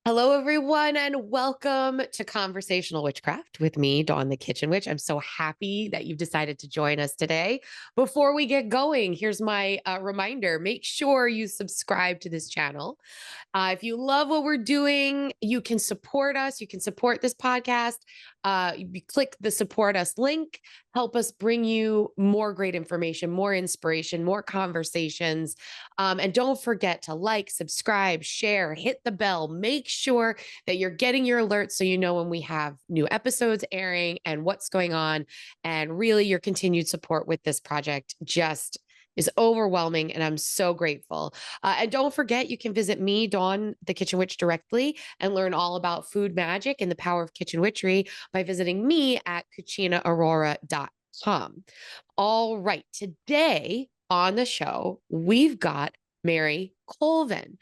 Hello, everyone, and welcome to Conversational Witchcraft with me, Dawn the Kitchen Witch. I'm so happy that you've decided to join us today. Before we get going, here's my reminder. Make sure you subscribe to this channel. If you love what we're doing, you can support us. You can support this podcast. You click the support us link, help us bring you more great information, more inspiration, more conversations. And don't forget to like, subscribe, share, hit the bell. Make sure that you're getting your alerts so you know when we have new episodes airing and what's going on. And really, your continued support with this project just is overwhelming, and I'm so grateful. And don't forget, you can visit me, Dawn the Kitchen Witch, directly and learn all about food magic and the power of kitchen witchery by visiting me at cucinaaurora.com. All right, today on the show, we've got Mary Colvin.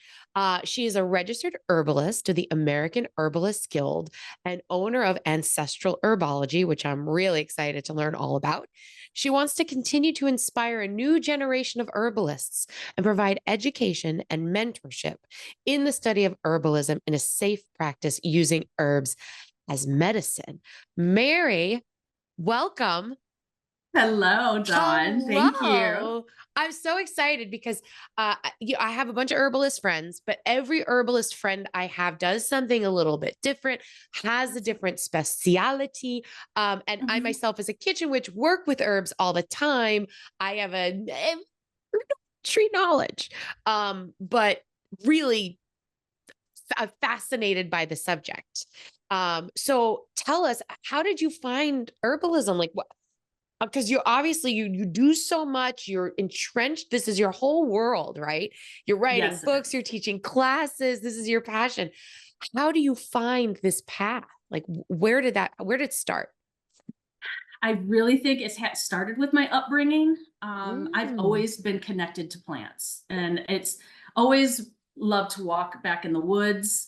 She is a registered herbalist to the American Herbalists Guild and owner of Ancestral Herbology, which I'm really excited to learn all about. She wants to continue to inspire a new generation of herbalists and provide education and mentorship in the study of herbalism in a safe practice using herbs as medicine. Mary, welcome. Hello, Dawn. Thank you. Hello. I'm so excited because I have a bunch of herbalist friends, but every herbalist friend I have does something a little bit different, has a different speciality. And I Mhm. myself, as a kitchen witch, work with herbs all the time. I have a tree knowledge, but really fascinated by the subject. So tell us, how did you find herbalism? Like, what? Because you obviously you do so much, you're entrenched, this is your whole world, right? You're writing Yes, it books, is. you're teaching classes, this is your passion. How do you find this path? Like, where did it start? I really think started with my upbringing. I've Mm. always been connected to plants, and it's always loved to walk back in the woods,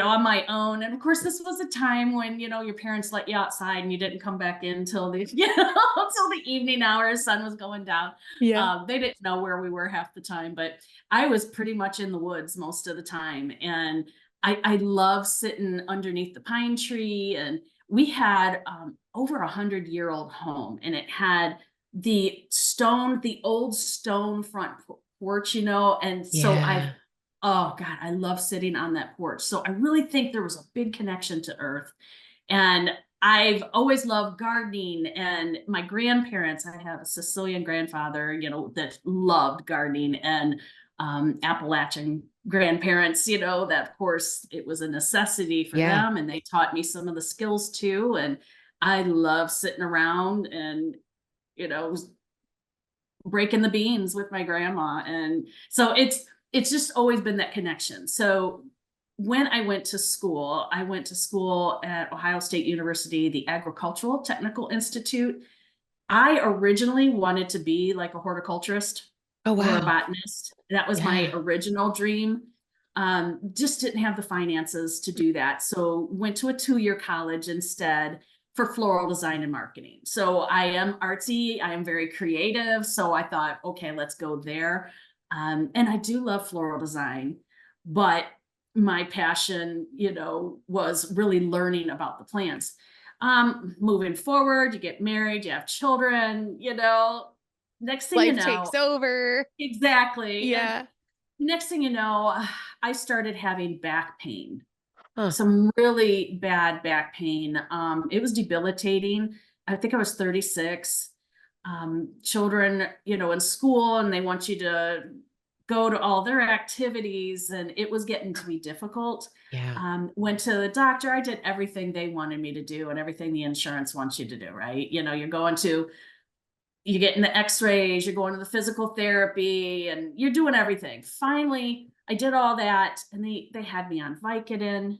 on my own. And of course, this was a time when your parents let you outside and you didn't come back in till the till the evening hours, sun was going down. Yeah. They didn't know where we were half the time, but I was pretty much in the woods most of the time, and I love sitting underneath the pine tree. And we had over 100-year-old home, and it had the old stone front porch, and so Yeah. oh God, I love sitting on that porch. So I really think there was a big connection to earth. And I've always loved gardening, and my grandparents, I have a Sicilian grandfather, that loved gardening, and Appalachian grandparents, that of course it was a necessity for Yeah. them. And they taught me some of the skills too. And I love sitting around and, you know, breaking the beans with my grandma. And so it's just always been that connection. So when I went to school at Ohio State University, the Agricultural Technical Institute. I originally wanted to be like a horticulturist Oh, or a wow. botanist. That was my Yeah. original dream. Just didn't have the finances to do that. So went to a 2-year college instead for floral design and marketing. So I am artsy, I am very creative. So I thought, okay, let's go there. And I do love floral design, but my passion, was really learning about the plants. Moving forward, you get married, you have children, next thing you Life takes know, over. exactly. And Yeah. next thing you know, I started having back pain, Huh. some really bad back pain. It was debilitating. I think I was 36. Children, in school, and they want you to go to all their activities, and it was getting to be difficult. Yeah. Went to the doctor. I did everything they wanted me to do and everything the insurance wants you to do, right? You're getting the x-rays, you're going to the physical therapy, and you're doing everything. Finally, I did all that, and they had me on Vicodin,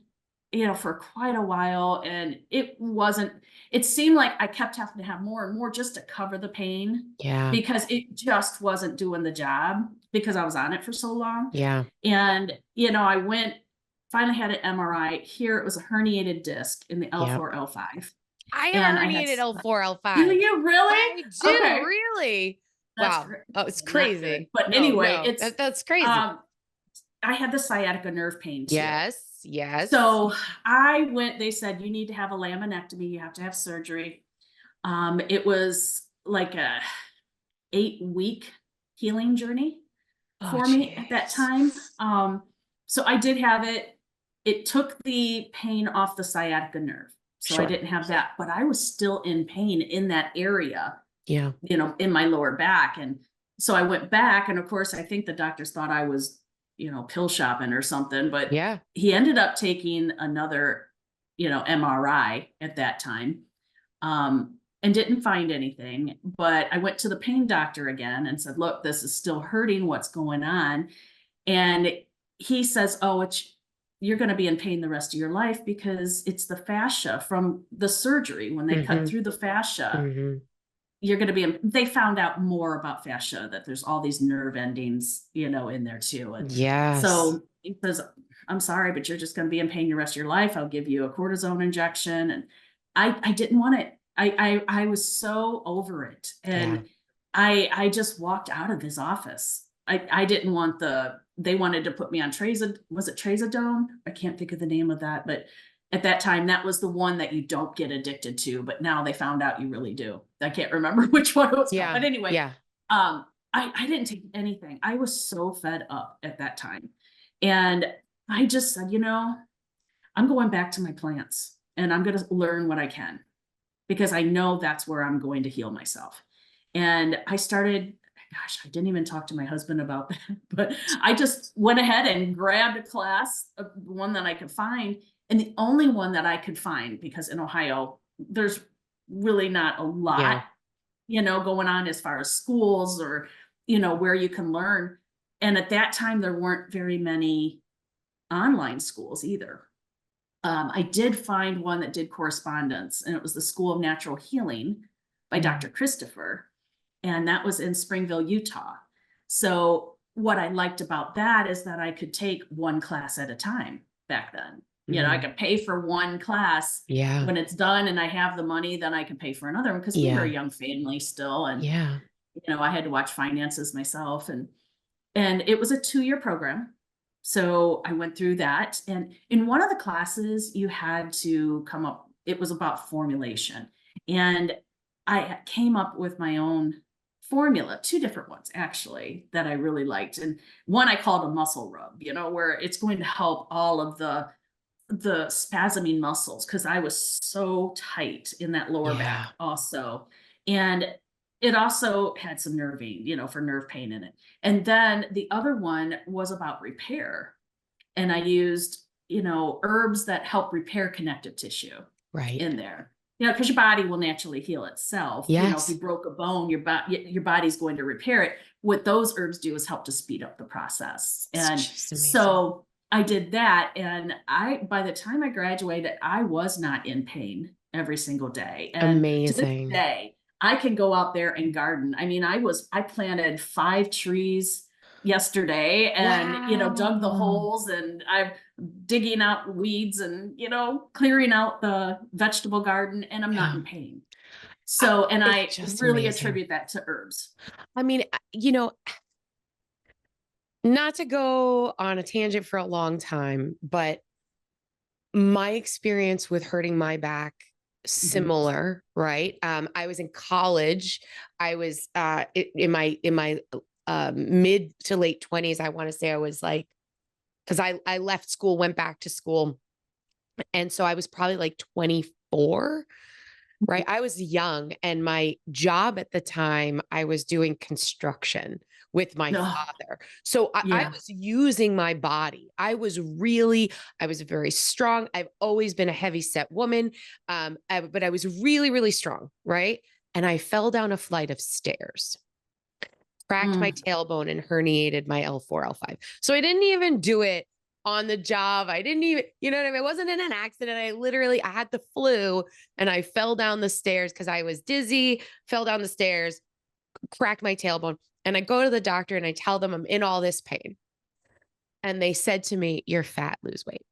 for quite a while. And it seemed like I kept having to have more and more just to cover the pain, Yeah. because it just wasn't doing the job because I was on it for so long. Yeah. And, I finally had an MRI. Here it was a herniated disc in the Yeah. L4, L5. I have a And I had, herniated L4, do L5. you really? I do, Okay. really. That's Wow. great. Oh, it's Not good. crazy. But No, anyway, no, that's crazy. um, I had the sciatica nerve pain too. Yes. Yes. So I went, they said, you need to have a laminectomy. You have to have surgery. It was like a 8-week healing journey Oh, for me at that jeez. time. So I did have it. It took the pain off the sciatica nerve. So I Sure. didn't have that, but I was still in pain in that area, Yeah. in my lower back. And so I went back, and of course, I think the doctors thought I was, pill shopping or something, but Yeah. he ended up taking another, MRI at that time. And didn't find anything, but I went to the pain doctor again and said, look, this is still hurting. What's going on? And he says, oh, you're going to be in pain the rest of your life because it's the fascia from the surgery. When they cut Hmm. through the fascia, Hmm. you're going to be they found out more about fascia, that there's all these nerve endings, in there too. And Yes. so he says, I'm sorry, but you're just going to be in pain the rest of your life. I'll give you a cortisone injection. And I didn't want it. I was so over it. Yeah. And I just walked out of his office. I didn't want they wanted to put me on was it trazodone? I can't think of the name of that, but at that time, that was the one that you don't get addicted to, but now they found out you really do. I can't remember which one it was called. Yeah. But anyway, Yeah. I didn't take anything. I was so fed up at that time. And I just said, I'm going back to my plants and I'm going to learn what I can, because I know that's where I'm going to heal myself. And I started, gosh, I didn't even talk to my husband about that, but I just went ahead and grabbed a class, one that I could find, and the only one that I could find, because in Ohio, there's really not a Yeah. lot, going on as far as schools or, where you can learn. And at that time, there weren't very many online schools either. I did find one that did correspondence, and it was the School of Natural Healing by Mm. Dr. Christopher, and that was in Springville, Utah. So what I liked about that is that I could take one class at a time back then. I Mm. could pay for one class. Yeah. When it's done and I have the money, then I can pay for another one, because we were a Yeah. young family still. And, Yeah. I had to watch finances myself. And it was a 2-year program. So I went through that. And in one of the classes, you had to come up, it was about formulation. And I came up with my own formula, 2 different ones actually, that I really liked. And one I called a muscle rub, where it's going to help all of the spasming muscles, because I was so tight in that lower back Yeah. also. And it also had some nerving, for nerve pain in it. And then the other one was about repair. And I used, herbs that help repair connective tissue Right. in there. Because your body will naturally heal itself. If you Yes. broke a bone, your body's going to repair it. What those herbs do is help to speed up the process. It's And just amazing. so I did that. And by the time I graduated, I was not in pain every single day. And to this Amazing. day, I can go out there and garden. I mean, I planted 5 trees yesterday, and dug the Wow. holes, and I'm digging out weeds, and clearing out the vegetable garden, and I'm not Yeah. in pain. I, So, and it's I just really amazing. attribute that to herbs. I mean, not to go on a tangent for a long time, but my experience with hurting my back Mhm. similar, right? I was in college. I was in my mid to late 20s. I want to say I was like, because I left school, went back to school, and so I was probably like 24. Right. I was young, and my job at the time, I was doing construction with my Oh, father. So I yeah. was using my body. I was very strong. I've always been a heavy set woman. But I was really, really strong. Right. And I fell down a flight of stairs, cracked my Mm. tailbone, and herniated my L4, L5. So I didn't even do it on the job. I didn't even, you know what I mean? I wasn't in an accident. I had the flu, and I fell down the stairs because I was dizzy, fell down the stairs, cracked my tailbone. And I go to the doctor and I tell them I'm in all this pain. And they said to me, "You're fat, lose weight."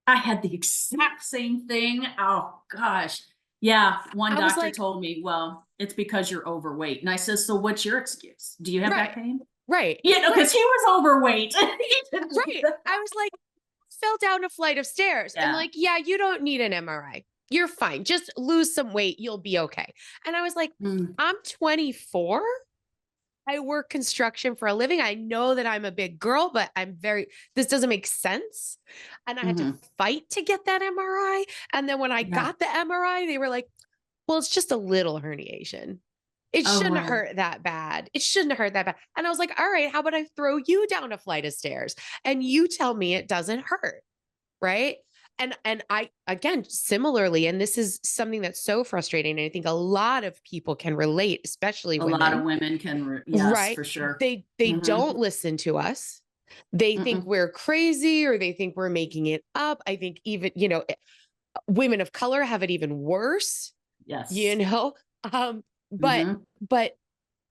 I had the exact same thing. Oh gosh. Yeah. One I was doctor like, told me, well, it's because you're overweight. And I said, so what's your excuse? Do you have right, back pain? right, Because right, he was overweight. He didn't do right. that. I was like, fell down a flight of stairs. And Yeah. like, yeah, you don't need an MRI. You're fine. Just lose some weight. You'll be okay. And I was like, Mm, I'm 24. I work construction for a living. I know that I'm a big girl, but this doesn't make sense. And I had to mhm. fight to get that MRI. And then when I Yeah. got the MRI, they were like, well, it's just a little herniation. It Oh, shouldn't right. hurt that bad. It shouldn't hurt that bad. And I was like, all right, how about I throw you down a flight of stairs and you tell me it doesn't hurt? Right. And I, again, similarly, and this is something that's so frustrating. And I think a lot of people can relate, especially A lot of women, women can, yes, right? for sure. They Hmm. don't listen to us. They think Mm-mm. we're crazy or they think we're making it up. I think even, women of color have it even worse, you Yes. know? Um, but Hmm. but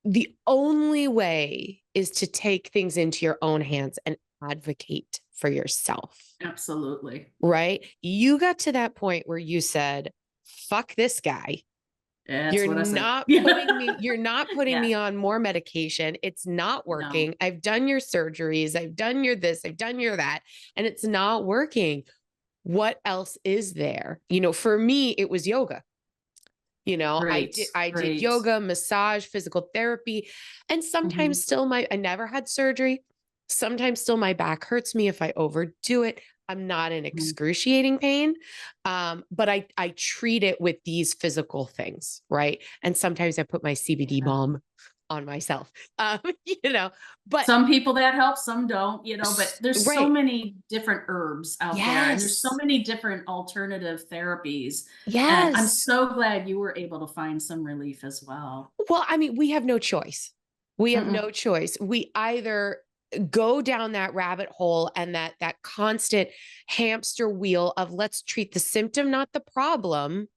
the only way is to take things into your own hands and advocate for yourself, Absolutely. right? You got to that point where you said, fuck this guy. That's what I said. You're not putting Yeah. me on more medication. It's not No. working. I've done your surgeries. I've done your this, I've done your that, and it's not working. What else is there? For me, it was yoga. I Great. did Great. yoga, massage, physical therapy, and sometimes Hmm. still I never had surgery. Sometimes still my back hurts me if I overdo it. I'm not in excruciating pain. But I treat it with these physical things, right? And sometimes I put my CBD Yeah. balm on myself. You know, but Some people that helps, some don't, but there's so right. many different herbs out there and there's so Yes. many different alternative therapies. And I'm Yes. so glad you were able to find some relief as well. Well, I mean, we have no choice. We have Mm-mm. no choice. We either go down that rabbit hole and that constant hamster wheel of let's treat the symptom, not the problem,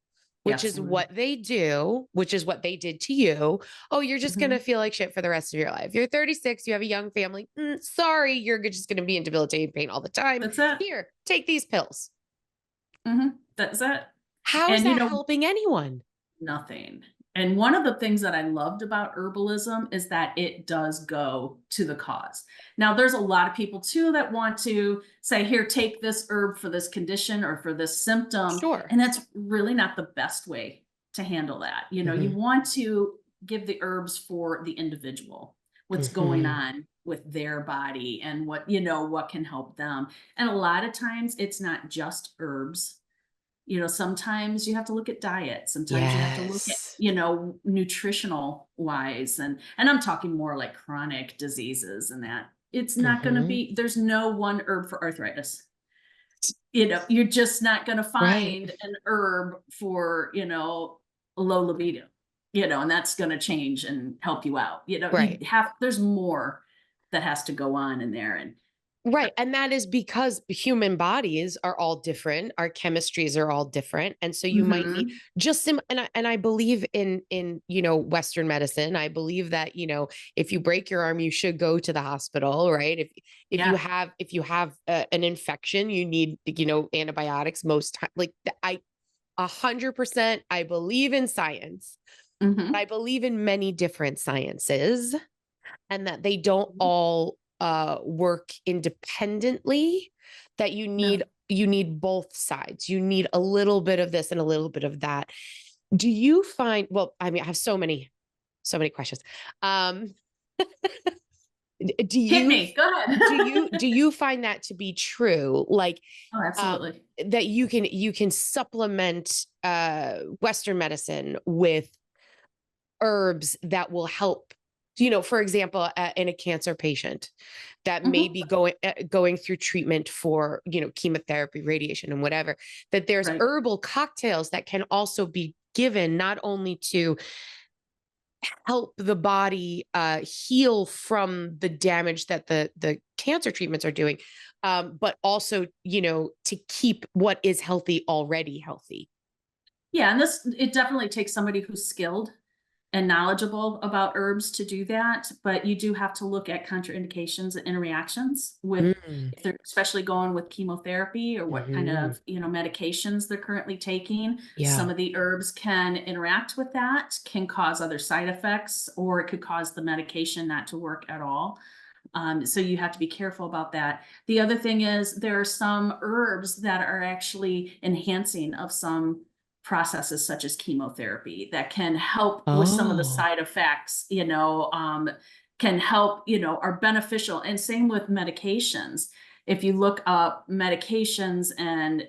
which is Absolutely. what they do, which is what they did to you. Oh, you're just going to Mhm. feel like shit for the rest of your life. You're 36, you have a young family. Sorry, you're just going to be in debilitating pain all the time. That's it. Here, take these pills. That's it. How is And that helping anyone? nothing. And one of the things that I loved about herbalism is that it does go to the cause. Now, there's a lot of people too that want to say, here, take this herb for this condition or for this symptom. Sure. And that's really not the best way to handle that. You Hmm. want to give the herbs for the individual, what's going Hmm. on with their body and what can help them. And a lot of times it's not just herbs. Sometimes you have to look at diet. Sometimes you have to look at, Yes. nutritional wise. And I'm talking more like chronic diseases and that. It's not going to Hmm. be, there's no one herb for arthritis. You're just not going to Right. find an herb for, low libido, and that's going to change and help you out. Right. There's more that has to go on in there. And Right. And that is because human bodies are all different. Our chemistries are all different. And so you might need Mhm. just and I believe in Western medicine. I believe that, if you break your arm, you should go to the hospital, right? Yeah. If you have an infection, you need, antibiotics most time. Like I 100% I believe in science. Hmm. I believe in many different sciences and that they don't all work independently, that you No. need both sides. You need a little bit of this and a little bit of that. Do you find, well, I mean, I have so many questions. Um, do Hit you me. Go ahead. do you find that to be true? Like Oh, absolutely. that you can supplement Western medicine with herbs that will help, for example, in a cancer patient that may Mhm. be going through treatment for, chemotherapy, radiation, and whatever, that there's Right. herbal cocktails that can also be given not only to help the body heal from the damage that the cancer treatments are doing, but also, to keep what is healthy already healthy. Yeah, and it definitely takes somebody who's skilled and knowledgeable about herbs to do that, but you do have to look at contraindications and interactions with Mm. if they're especially going with chemotherapy or what kind Hmm. of, medications they're currently taking. Yeah. Some of the herbs can interact with that, can cause other side effects, or it could cause the medication not to work at all. So you have to be careful about that. The other thing is there are some herbs that are actually enhancing of some processes such as chemotherapy that can help with some of the Oh, side effects, can help, are beneficial. And same with medications. If you look up medications and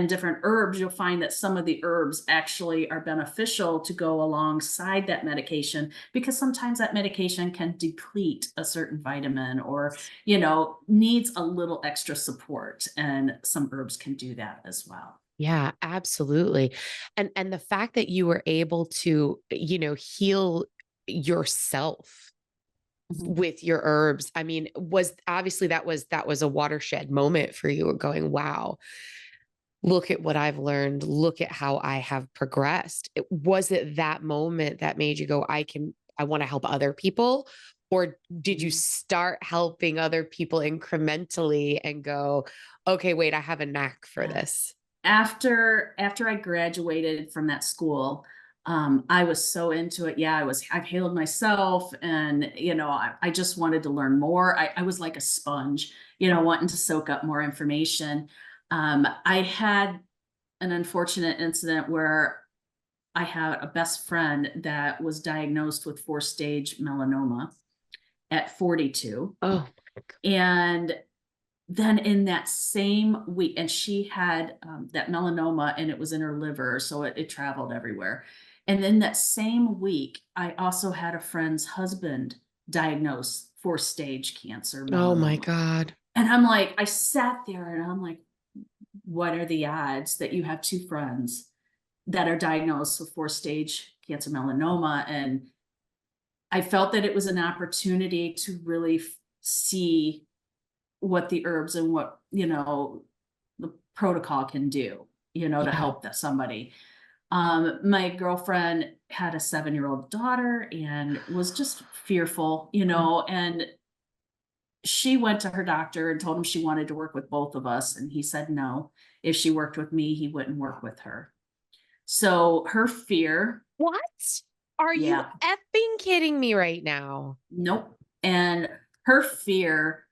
different herbs, you'll find that some of the herbs actually are beneficial to go alongside that medication, because sometimes that medication can deplete a certain vitamin or, needs a little extra support. And some herbs can do that as well. yeah, absolutely. And the fact that you were able to, heal yourself Mhm. with your herbs, I mean, was obviously that was a watershed moment for you, going, wow, look at what I've learned. Look at how I have progressed. Was it that moment that made you go, I want to help other people? Or did you Mhm. start helping other people incrementally and go, okay, wait, I have a knack for Yeah. this? After I graduated from that school, I was so into it. Yeah, I've healed myself, and I just wanted to learn more. I was like a sponge, wanting to soak up more information. I had an unfortunate incident where I had a best friend that was diagnosed with 4-stage melanoma at 42. Oh, And then in that same week, and she had that melanoma, and it was in her liver, so it traveled everywhere. And then that same week, I also had a friend's husband diagnosed 4-stage cancer oh my melanoma. God. And I'm like, I sat there and I'm like, what are the odds that you have two friends that are diagnosed with 4-stage cancer melanoma? And I felt that it was an opportunity to really see what the herbs and what, the protocol can do, to Yeah. help that somebody. My girlfriend had a 7-year-old daughter and was just fearful, and she went to her doctor and told him she wanted to work with both of us. And he said no. If she worked with me, he wouldn't work with her. So her fear, What? Are you yeah, effing kidding me right now? nope. And her fear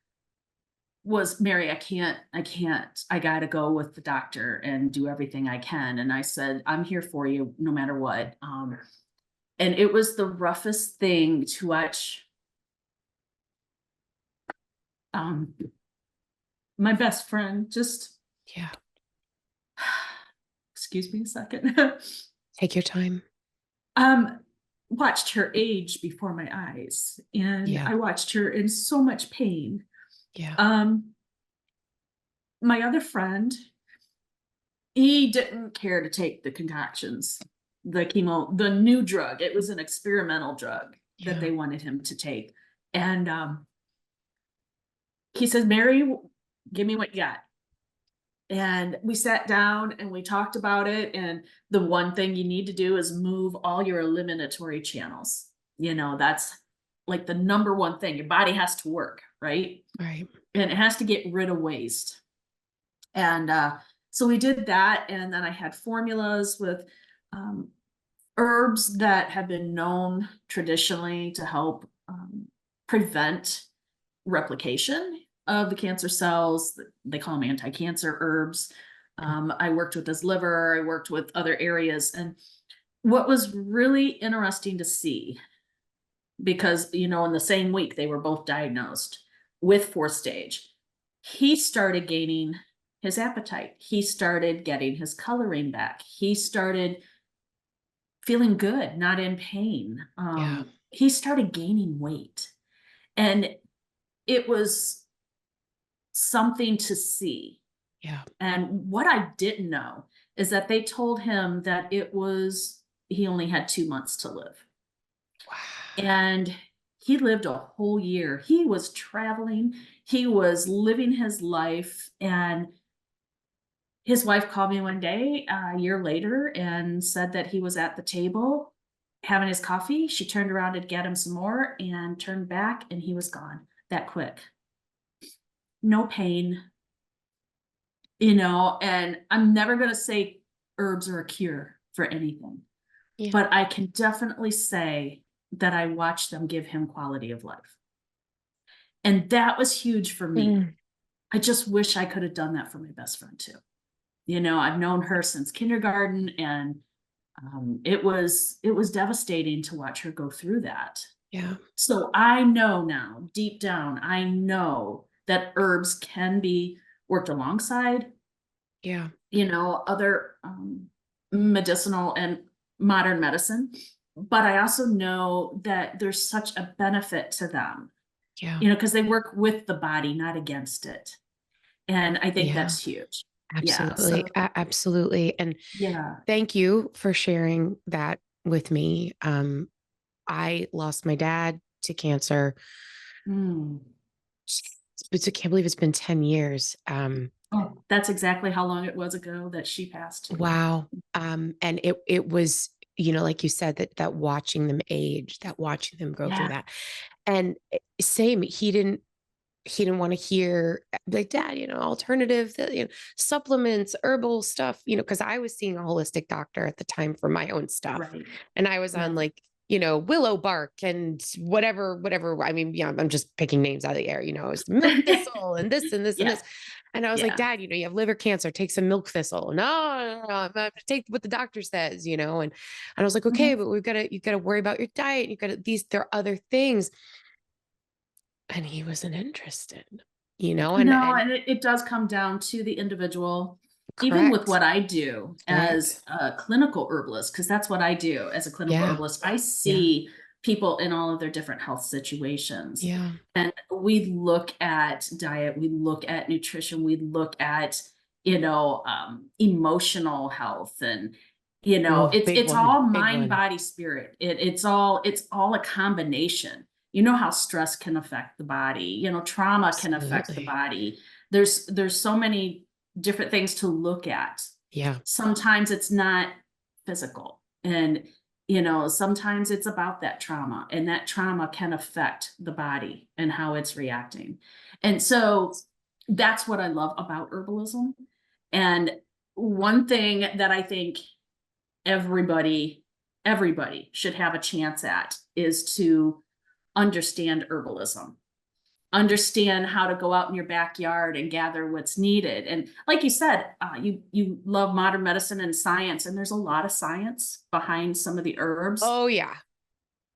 was, Mary, I gotta go with the doctor and do everything I can. And I said, I'm here for you no matter what. And it was the roughest thing to watch um, my best friend just, Yeah. excuse me a second, Take your time. um, watched her age before my eyes. And Yeah. I watched her in so much pain. Yeah. Um, my other friend, he didn't care to take the concoctions, the chemo, the new drug. It was an experimental drug that Yeah. they wanted him to take. And he says, Mary, give me what you got. And we sat down and we talked about it. And the one thing you need to do is move all your eliminatory channels. That's like the number one thing. Your body has to work, right? Right. And it has to get rid of waste. And so we did that. And then I had formulas with um, herbs that have been known traditionally to help prevent replication of the cancer cells. They call them anti-cancer herbs. I worked with his liver. I worked with other areas. And what was really interesting to see, because, in the same week they were both diagnosed with 4-stage, he started gaining his appetite. He started getting his coloring back. He started feeling good, not in pain. Yeah. He started gaining weight. And it was something to see. Yeah. And what I didn't know is that they told him that he only had 2 months to live. Wow. And he lived a whole year. He was traveling, he was living his life. And his wife called me one day, a year later, and said that he was at the table having his coffee. She turned around to get him some more and turned back, and he was gone that quick. No pain, and I'm never going to say herbs are a cure for anything, Yeah. but I can definitely say that I watched them give him quality of life. And that was huge for me. Mm. I just wish I could have done that for my best friend too. I've known her since kindergarten, and it was devastating to watch her go through that. Yeah. So I know now, deep down, I know that herbs can be worked alongside, Yeah. other medicinal and modern medicine. But I also know that there's such a benefit to them, Yeah. because they work with the body, not against it. And I think Yeah. that's huge. Yeah. Absolutely. So, Absolutely. And yeah. thank you for sharing that with me. I lost my dad to cancer. Mm. I can't believe it's been 10 years. Oh, that's exactly how long it was ago that she passed too. Wow. And it was, like you said, that watching them age, that watching them go through Yeah. that. And same, he didn't want to hear like, dad, alternative, supplements, herbal stuff, because I was seeing a holistic doctor at the time for my own stuff. Right. And I was on Right. like, willow bark and whatever. I mean, I'm just picking names out of the air, it's milk thistle and this and this and Yeah. this. And I was like, Yeah. dad, you have liver cancer, take some milk thistle. No, I'm gonna take what the doctor says, and I was like, okay, Mhm. but you got to worry about your diet. There are other things. And he wasn't interested, No, and and it does come down to the individual. Even with correct, what I do correct. as a clinical herbalist, because that's what I do as a clinical Yeah, herbalist, I yeah, see people in all of their different health situations. yeah. And we look at diet, we look at nutrition, we look at, emotional health, and Oh, big it's one, all big mind, one. body, spirit. It's all a combination. You know how stress can affect the body, trauma can affect the Absolutely. body. There's so many different things to look at. Yeah. Sometimes it's not physical, and sometimes it's about that trauma, and that trauma can affect the body and how it's reacting. And so that's what I love about herbalism. And one thing that I think everybody should have a chance at is to understand herbalism, understand how to go out in your backyard and gather what's needed. And like you said, you love modern medicine and science, and there's a lot of science behind some of the herbs. Oh, yeah.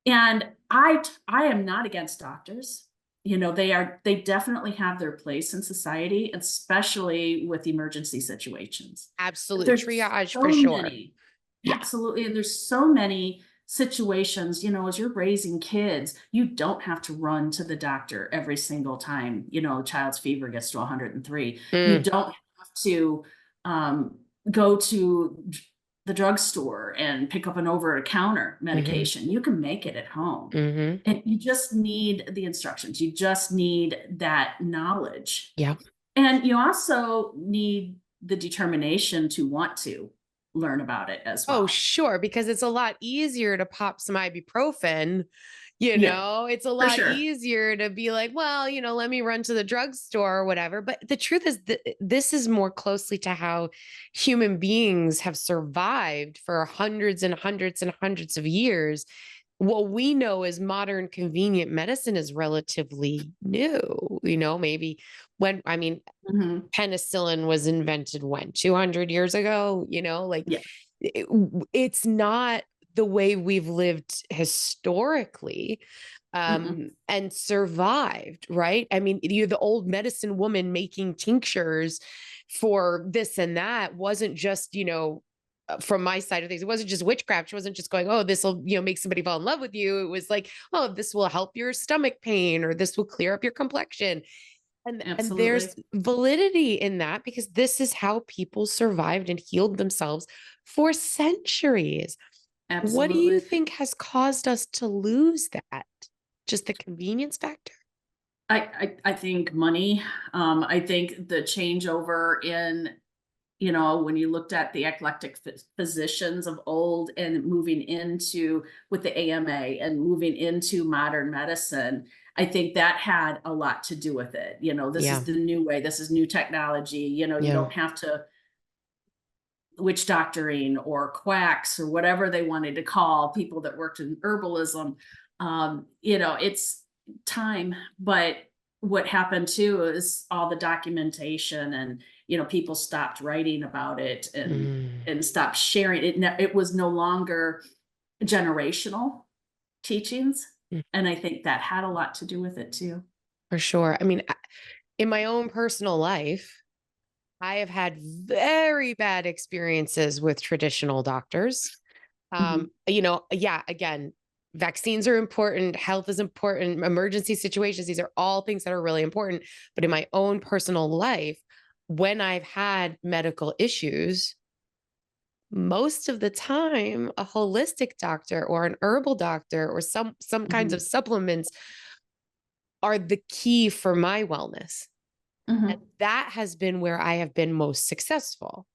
And I am not against doctors. They definitely have their place in society, especially with emergency situations. But Absolute there's triage for so sure. many, Yeah. absolutely, and there's so many situations, as you're raising kids, you don't have to run to the doctor every single time, a child's fever gets to 103. You Mm, don't have to go to the drugstore and pick up an over-the-counter mm-hmm, medication. You can make it at home. mm-hmm. And you just need the instructions. You just need that knowledge. Yeah. And you also need the determination to want to learn about it as Oh, well. sure, because it's a lot easier to pop some ibuprofen. Yeah, It's a for lot sure. easier to be like, well, let me run to the drugstore or whatever. But the truth is that this is more closely to how human beings have survived for hundreds and hundreds and hundreds of years. What we know as modern convenient medicine is relatively new, maybe I mean, Mhm. penicillin was invented when 200 years ago, like Yeah. it, it's not the way we've lived historically Mm-mm. and survived, right? I mean, you're the old medicine woman making tinctures for this and that wasn't just, from my side of things, it wasn't just witchcraft. She wasn't just going, oh, this will, make somebody fall in love with you. It was like, oh, this will help your stomach pain or this will clear up your complexion. And there's Absolutely. validity in that because this is how people survived and healed themselves for centuries. What do you Absolutely. think has caused us to lose that? Just the convenience factor? I think money. I think the changeover in, when you looked at the eclectic physicians of old and moving into with the AMA and moving into modern medicine, I think that had a lot to do with it. This is Yeah. the new way, this is new technology. You Yeah. don't have to witch doctoring or quacks or whatever they wanted to call people that worked in herbalism. It's time, but what happened too is all the documentation, and, people stopped writing about it, Mm, and stopped sharing it. It was no longer generational teachings. mm, And I think that had a lot to do with it too. for sure. I mean, in my own personal life, I have had very bad experiences with traditional doctors. Mhm. Yeah, again, vaccines are important, health is important, emergency situations, these are all things that are really important. But in my own personal life, when I've had medical issues, most of the time a holistic doctor or an herbal doctor or some kinds Mhm. of supplements are the key for my wellness. And Mhm. that has been where I have been most successful.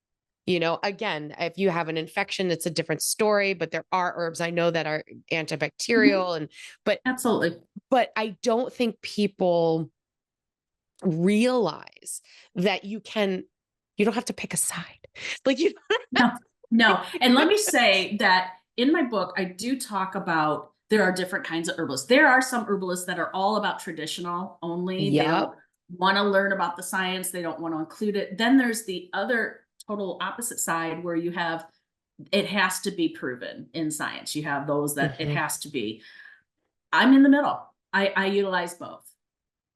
Again, if you have an infection, it's a different story, but there are herbs I know that are Mhm. antibacterial and but Absolutely. but I don't think people realize that you don't have to pick a side. Like you No, no. And let me say that in my book, I do talk about there are different kinds of herbalists. There are some herbalists that are all about traditional only. They Yep. don't want to learn about the science, they don't want to include it. Then there's the other total opposite side where you have it has to be proven in science. You have those that it Mhm. has to be. I'm in the middle. I utilize both.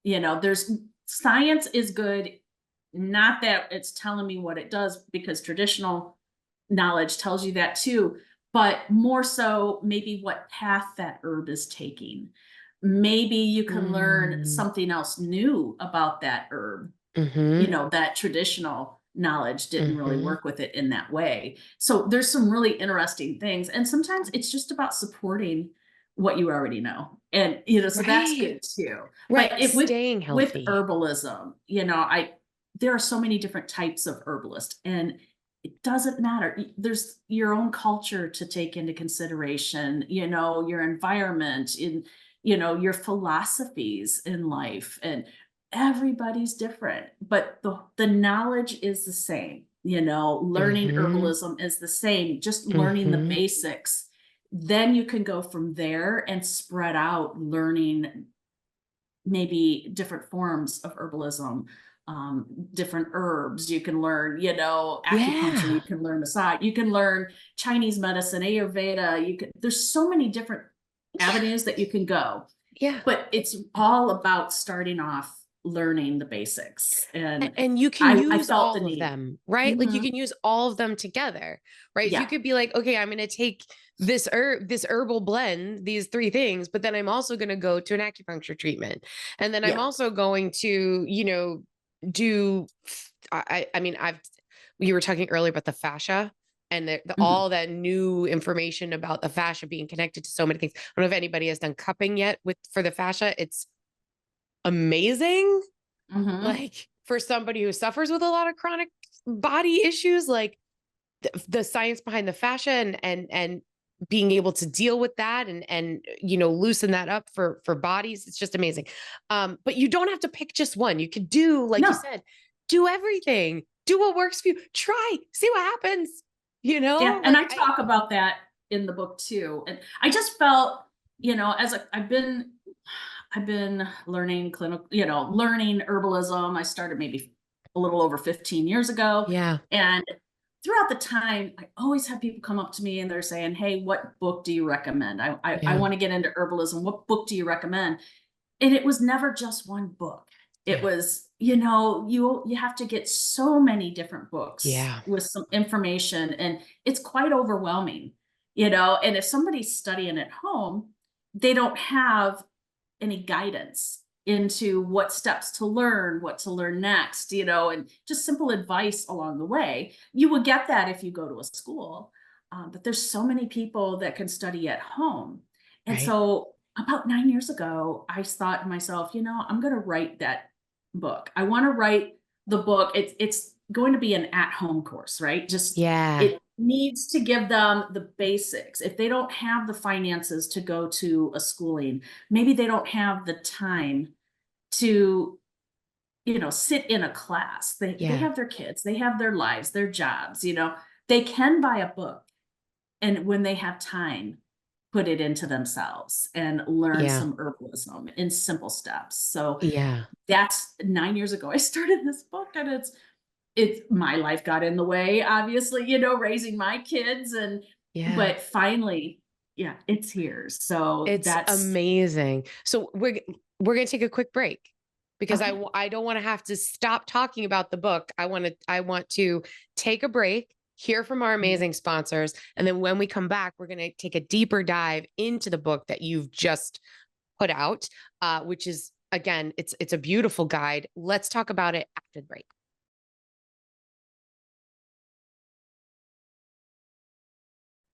There's science is good, not that it's telling me what it does, because traditional knowledge tells you that too, but more so maybe what path that herb is taking. Maybe you can learn Mm. something else new about that herb, Mhm. that traditional knowledge didn't really Mhm. work with it in that way. So there's some really interesting things. And sometimes it's just about supporting what you already know. And so that's Right. good too. But Right. it Staying with healthy. herbalism, there are so many different types of herbalist, and it doesn't matter. There's your own culture to take into consideration, your environment, your philosophies in life, and everybody's different, but the knowledge is the same. Learning Mhm. herbalism is the same, just learning the Mhm. basics. Then you can go from there and spread out learning maybe different forms of herbalism, different herbs. You can learn, acupuncture, Yeah. you can learn massage, you can learn Chinese medicine, Ayurveda. There's so many different Yeah. avenues that you can go, Yeah. but it's all about starting off learning the basics. And And you can I use felt the all of need. them, right? Like you Mhm. can use all of them together, right? So you Yeah. could be like, okay, I'm going to take this herbal blend, these three things, but then I'm also going to go to an acupuncture treatment. And then I'm Yeah. also going to, do I mean, you were talking earlier about the fascia and Mhm. all that new information about the fascia being connected to so many things. I don't know if anybody has done cupping yet for the fascia. It's amazing, Mhm. like for somebody who suffers with a lot of chronic body issues, like the science behind the fascia and being able to deal with that and loosen that up for bodies, it's just amazing. But you don't have to pick just one. You could do, like you No. said, do everything, do what works for you, try, see what happens, Yeah, and like I I talk about that in the book too. And I just felt, I've been learning clinical, learning herbalism. I started maybe a little over 15 years ago. yeah, And throughout the time, I always have people come up to me and they're saying, "Hey, what book do you recommend? I yeah, want to get into herbalism. What book do you recommend?" And it was never just one book. It yeah, was, you have to get so many different books yeah, with some information, and it's quite overwhelming, and if somebody's studying at home, they don't have any guidance into what steps to learn, what to learn next, and just simple advice along the way. You will get that if you go to a school, but there's so many people that can study at home. And right, so about 9 years ago, I thought to myself, I'm going to write that book. I want to write the book. It's going to be an at-home course, right? Just yeah, it needs to give them the basics. If they don't have the finances to go to a schooling, maybe they don't have the time to, sit in a class. They yeah, have their kids, they have their lives, their jobs, they can buy a book, and when they have time, put it into themselves and learn Yeah. some herbalism in simple steps. So Yeah. that's 9 years ago I started this book, and it's my life got in the way, obviously, raising my kids, Yeah. but finally, yeah, it's here. So It's that's amazing. So we're going to take a quick break because okay. I don't want to have to stop talking about the book. I want to take a break, hear from our Yeah. amazing sponsors, and then when we come back, we're going to take a deeper dive into the book that you've just put out, which is, again, it's a beautiful guide. Let's talk about it after the break.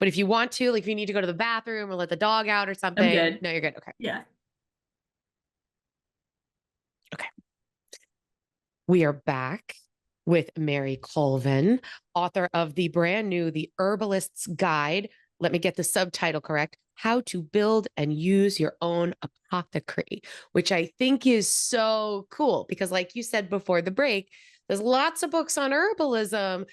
But if you want to, like if you need to go to the bathroom or let the dog out or I'm something, good. no, you're good. Okay. Yeah. Okay. We are back with Mary Colvin, author of the brand new The Herbalist's Guide. Let me get the subtitle correct. How to Build and Use Your Own Apothecary, which I think is so cool because, like you said before the break, there's lots of books on herbalism.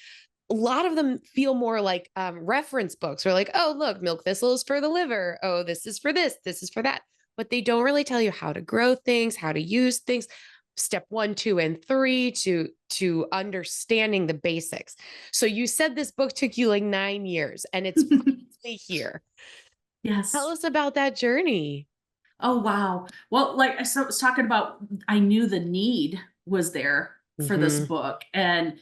A lot of them feel more like reference books. We're like, oh, look, milk thistle is for the liver. Oh, this is for this is for that. But they don't really tell you how to grow things, how to use things. Step 1, 2, and 3 to understanding the basics. So you said this book took you like 9 years, and it's finally here. Tell Yes. us about that journey. Oh, wow. Well, like I was talking about, I knew the need was there for this Mm-hmm. book. And,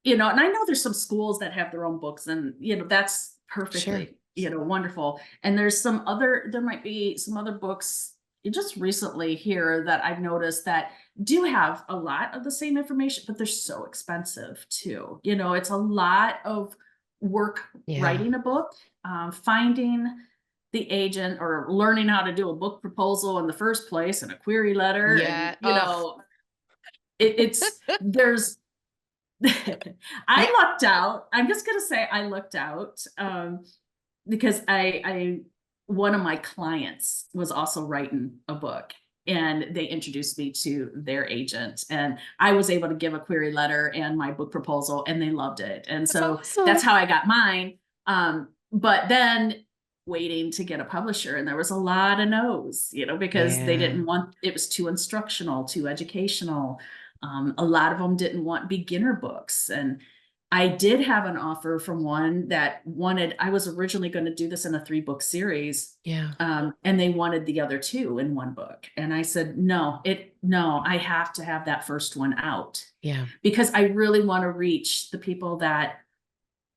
and I know there's some schools that have their own books, and, that's Sure. perfectly, wonderful. And there might be some other books just recently here that I've noticed that do have a lot of the same information, but they're so expensive too. It's a lot of work Yeah. writing a book, finding the agent, or learning how to do a book proposal in the first place and a query letter. And, Yeah. Oh, it's, there's, I lucked out. I'm just going to say I lucked out, because one of my clients was also writing a book, and they introduced me to their agent, and I was able to give a query letter and my book proposal, and they loved it. And that's so that's awesome. how I got mine. But then waiting to get a publisher, and there was a lot of no's, because they Yeah. didn't want, it was too instructional, too educational. A lot of them didn't want beginner books. And I did have an offer from one that wanted, I was originally going to do this in a 3-book series. Yeah. And they wanted the other 2 in one book. And I said, no, I have to have that first one out, Yeah. because I really want to reach the people that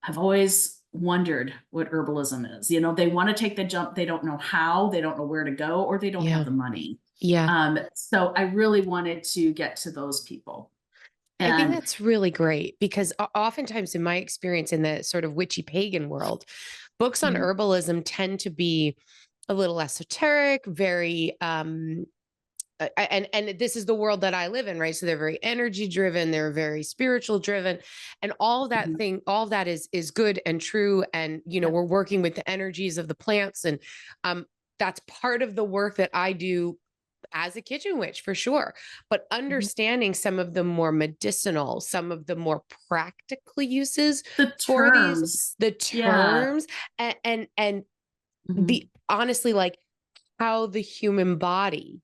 have always wondered what herbalism is. They want to take the jump. They don't know how, they don't know where to go, or they don't have Yeah. the money. Yeah. So I really wanted to get to those people. I think And that's really great because oftentimes in my experience in the sort of witchy pagan world, books on Mhm. herbalism tend to be a little esoteric, very and this is the world that I live in, right? So they're very energy driven, they're very spiritual driven, and Mhm. all of that is good and true. And Yeah. we're working with the energies of the plants, and that's part of the work that I do as a kitchen witch for sure. But Mhm. understanding some of the more medicinal, some of the more practical uses The for these, terms. the Yeah. terms, and Mhm. the honestly, like how the human body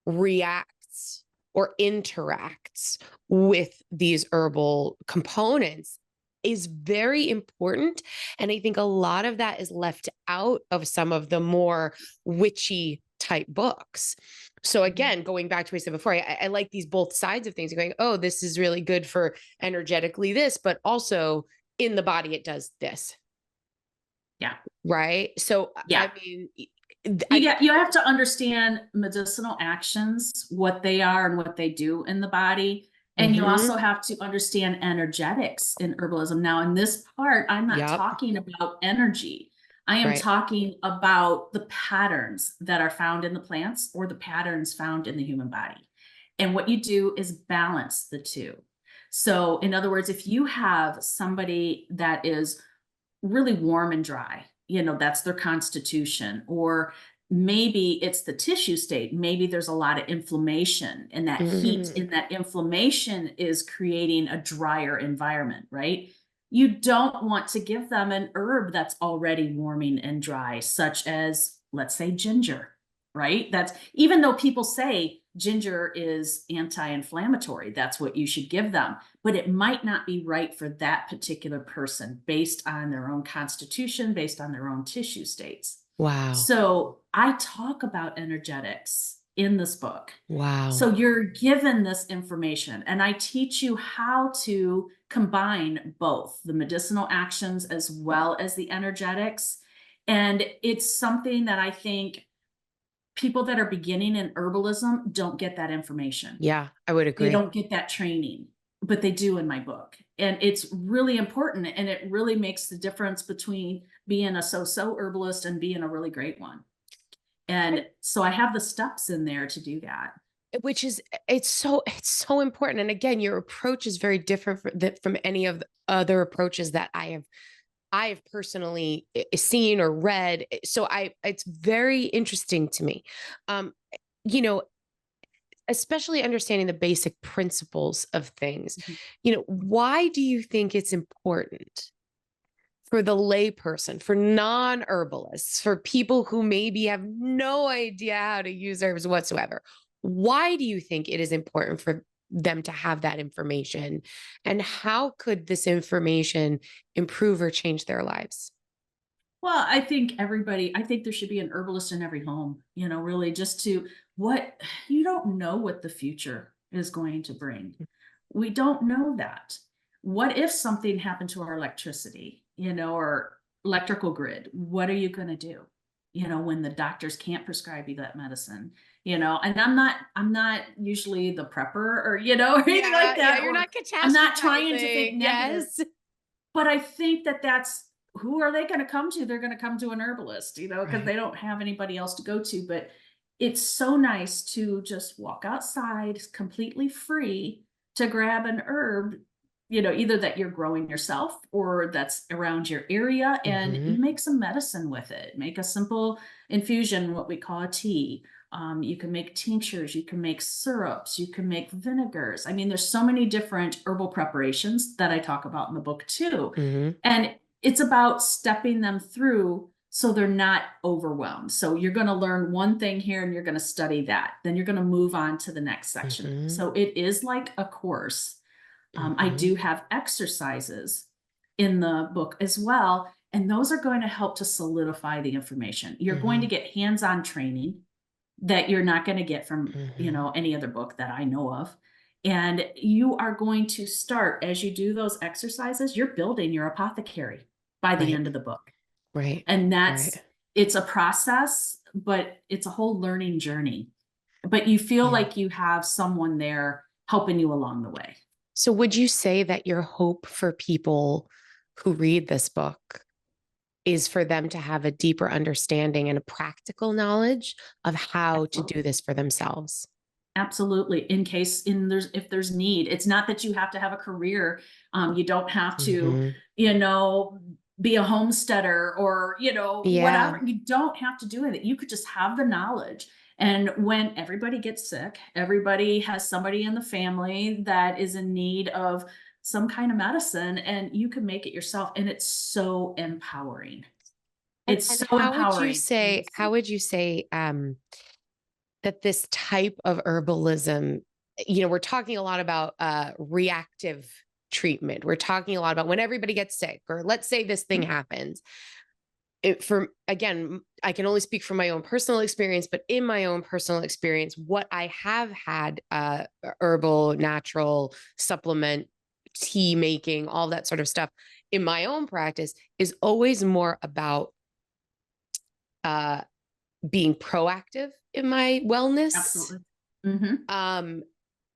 reacts or interacts with these herbal components is very important. And I think a lot of that is left out of some of the more witchy type books. So Mhm. again, going back to what I said before, I like these both sides of things. Going, oh, this is really good for energetically this, but also in the body it does this, Yeah. right? So Yeah. I mean, You I get, you have to understand medicinal actions, what they are and what they do in the body. And you also mhm, have to understand energetics in herbalism. Now, in this part, I'm not yep, talking about energy. I am right, talking about the patterns that are found in the plants, or the patterns found in the human body. And what you do is balance the two. So, in other words, if you have somebody that is really warm and dry, that's their constitution, or maybe it's the tissue state, maybe there's a lot of inflammation, and that heat mhm, in that inflammation is creating a drier environment, right? You don't want to give them an herb that's already warming and dry, such as, let's say, ginger, right? That's even though people say ginger is anti-inflammatory, that's what you should give them, but it might not be right for that particular person based on their own constitution, based on their own tissue states. Wow. So I talk about energetics in this book. Wow. So you're given this information, and I teach you how to combine both the medicinal actions as well as the energetics. And it's something that I think people that are beginning in herbalism don't get that information. Yeah, I would They agree. don't get that training, but they do in my book. And it's really important, and it really makes the difference between being a so-so herbalist and being a really great one. And so I have the steps in there to do that. Which is it's so important. And again, your approach is very different from any of the other approaches that I have personally seen or read. So it's very interesting to me. Um, you know, especially understanding the basic principles of things. Mhm. Why do you think it's important for the layperson, for non-herbalists, for people who maybe have no idea how to use herbs whatsoever? Why do you think it is important for them to have that information? And how could this information improve or change their lives? Well, I think there should be an herbalist in every home, really just to what you don't know what the future is going to bring. We don't know that. What if something happened to our electricity, or electrical grid? What are you going to do? When the doctors can't prescribe you that medicine, and I'm not usually the prepper or, or anything Yeah, like yeah, that, you're or not I'm not trying to catastrophizing. think negative. Yes. But I think that that's who are they gonna come to? They're gonna come to an herbalist, because Right. they don't have anybody else to go to, but it's so nice to just walk outside completely free to grab an herb, either that you're growing yourself or that's around your area, and Hmm. you make some medicine with it. Make a simple infusion, what we call a tea. You can make tinctures, you can make syrups, you can make vinegars. I mean, there's so many different herbal preparations that I talk about in the book too. Hmm. And it's about stepping them through so they're not overwhelmed. So you're going to learn one thing here and you're going to study that. Then you're going to move on to the next section. Hmm. So it is like a course. I Hmm. do have exercises in the book as well. And those are going to help to solidify the information. You're going to Hmm. get hands-on training that you're not going to get from, Hmm. any other book that I know of. And you are going to start as you do those exercises, you're building your apothecary by the Right. end of the book. Right. And Right. it's a process, but it's a whole learning journey. But you feel Yeah. like you have someone there helping you along the way. So would you say that your hope for people who read this book is for them to have a deeper understanding and a practical knowledge of how to do this for themselves? Absolutely. In case if there's need, it's not that you have to have a career. You don't have to, Hmm. be a homesteader or, Yeah. whatever. You don't have to do it. You could just have the knowledge. And when everybody gets sick, everybody has somebody in the family that is in need of some kind of medicine, and you can make it yourself. And it's so empowering. And It's and so how would you empowering. say how would you say that this type of herbalism, we're talking a lot about reactive treatment. We're talking a lot about when everybody gets sick, or let's say this thing happens. For again, I can only speak from my own personal experience, but in my own personal experience, what I have had herbal, natural supplement, tea making, all that sort of stuff in my own practice is always more about uh, being proactive in my wellness. Absolutely. Hmm. Um,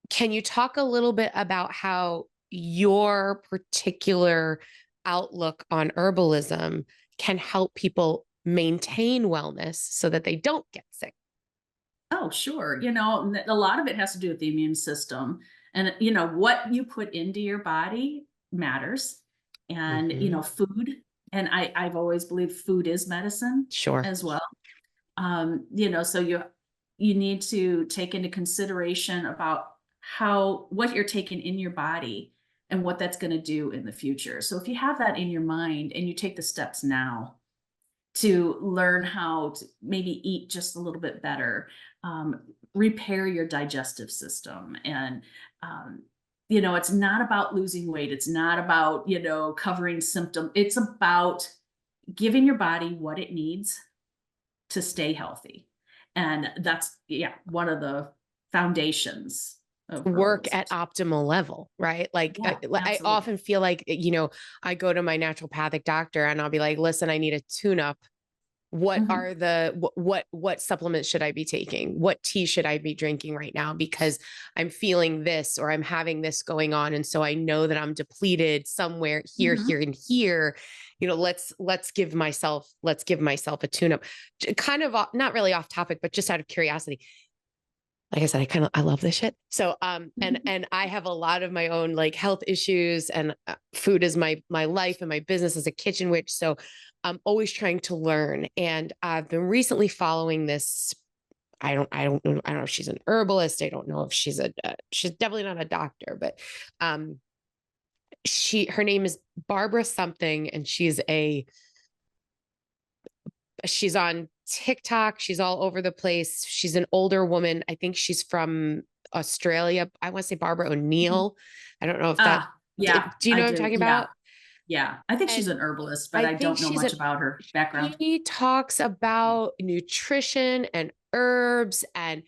can you talk a little bit about how your particular outlook on herbalism can help people maintain wellness so that they don't get sick? Oh, sure. A lot of it has to do with the immune system. And, what you put into your body matters. And, Hmm. food. And I've always believed food is medicine Sure. as well. So you need to take into consideration about what you're taking in your body and what that's going to do in the future. So if you have that in your mind and you take the steps now to learn how to maybe eat just a little bit better, repair your digestive system. And, it's not about losing weight. It's not about, covering symptoms. It's about giving your body what it needs to stay healthy. And that's, one of the foundations of Work herbalism. at optimal level, right? Like Yeah, I absolutely. often feel like, I go to my naturopathic doctor and I'll be like, listen, I need a tune up. What Mhm. are the what supplements should I be taking? What tea should I be drinking right now? Because I'm feeling this or I'm having this going on. And so I know that I'm depleted somewhere here, Mhm. here, and here. Let's give myself a tune up. Kind of not really off topic, but just out of curiosity. Like I said, I love this shit. So and I have a lot of my own like health issues, and food is my life and my business as a kitchen witch. So I'm always trying to learn. And I've been recently following this. I don't know if she's an herbalist. I don't know if she's definitely not a doctor, but um her name is Barbara something, and she's on TikTok. She's all over the place. She's an older woman. I think she's from Australia. I want to say Barbara Mhm. O'Neill. I don't know if that, Yeah, do you I know what I'm do. talking Yeah. about? Yeah. I think she's And an herbalist, but I I think don't know much about her background. she talks about nutrition and herbs. And,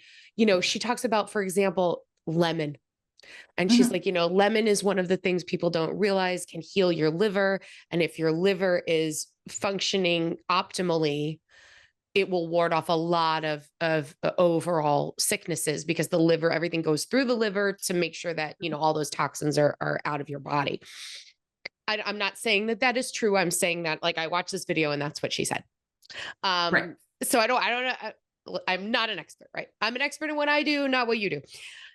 she talks about, for example, lemon. And she's Mhm. like, lemon is one of the things people don't realize can heal your liver. And if your liver is functioning optimally, it will ward off a lot of overall sicknesses, because the liver, everything goes through the liver to make sure that, all those toxins are out of your body. I'm not saying that is true. I'm saying that, like, I watched this video and that's what she said. Right. So I don't know. I'm not an expert, right? I'm an expert in what I do, not what you do.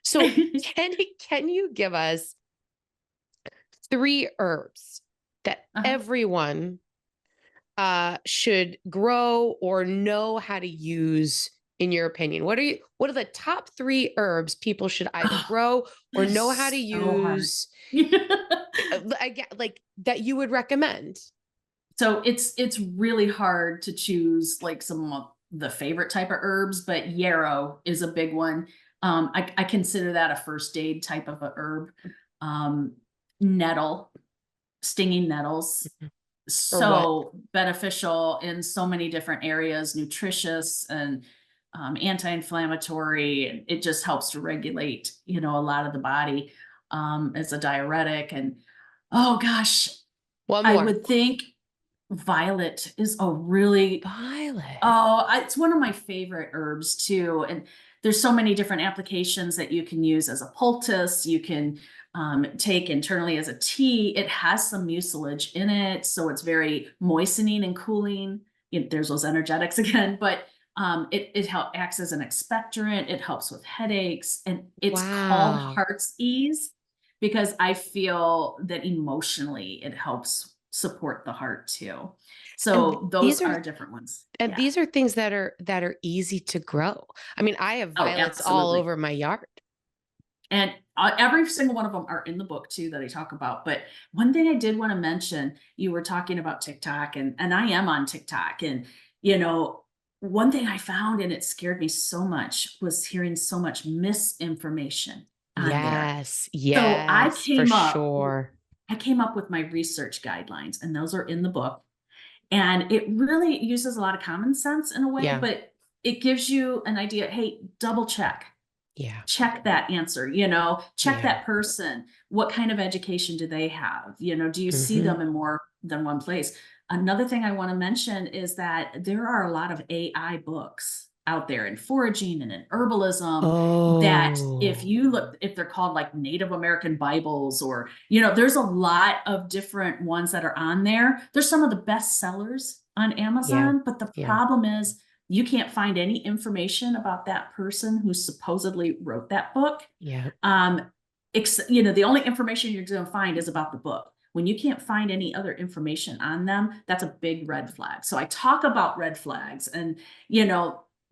So can you give us 3 herbs that Uh-huh. everyone should grow or know how to use, in your opinion? What are the top 3 herbs people should either Oh, grow or that know how to is so hard. use, like that you would recommend? So it's really hard to choose like some of the favorite type of herbs, but yarrow is a big one. I consider that a first aid type of a herb. Um, Nettle, stinging nettles, For what? so beneficial in so many different areas, nutritious and anti-inflammatory. It just helps to regulate, a lot of the body. It's a diuretic, and oh gosh, One I more. would think violet is a really Violet. oh, it's one of my favorite herbs too. And there's so many different applications that you can use as a poultice. You can take internally as a tea. It has some mucilage in it, so it's very moistening and cooling. There's those energetics again, but acts as an expectorant. It helps with headaches, and it's called Wow. Heart's Ease because I feel that emotionally it helps support the heart too. And So those these are are different ones. and Yeah. these are things that are easy to grow. I mean, I have Oh, violets all absolutely. over my yard. And every single one of them are in the book too that I talk about. But one thing I did want to mention, you were talking about TikTok, and I am on TikTok. And, you know, one thing I found, and it scared me so much, was hearing so much misinformation on there. Yes, So yes, for sure. I came up with my research guidelines, and those are in the book. And it really uses a lot of common sense in a way, Yeah, but it gives you an idea. Hey, double yeah, check that answer, check yeah. that person. What kind of education do they have? Do you see Hmm. them in more than one place? Another thing I want to mention is that there are a lot of AI books out there in foraging and in herbalism that Oh, if they're called like Native American Bibles, or, there's a lot of different ones that are on there. There's some of the best sellers on yeah, Amazon, but the yeah, problem is you can't find any information about that person who supposedly wrote that book. yeah. Um, the only information you're going to find is about the book. When you can't find any other information on them, that's a big red flag. So I talk about red flags, and,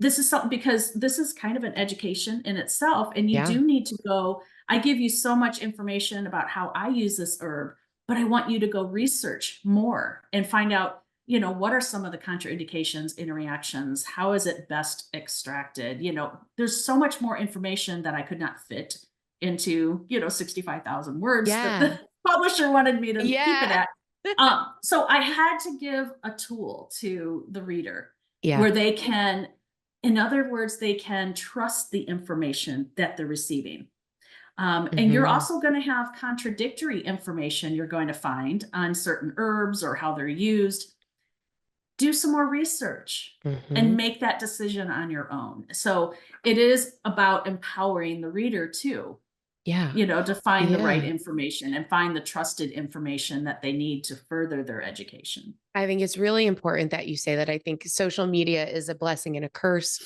this is something, because this is kind of an education in itself, and you Yeah. do need to go, I give you so much information about how I use this herb, but I want you to go research more and find out, what are some of the contraindications, interactions, how is it best extracted? There's so much more information that I could not fit into, 65,000 words that Yeah. the publisher wanted me to keep it Yeah. at. So I had to give a tool to the reader Yeah. where they can, in other words, they can trust the information that they're receiving. And you're Hmm. also going to have contradictory information you're going to find on certain herbs or how they're used. Do some more research and Hmm. make that decision on your own. So it is about empowering the reader too, Yeah. to find the right Yeah. information and find the trusted information that they need to further their education. I think it's really important that you say that. I think social media is a blessing and a curse.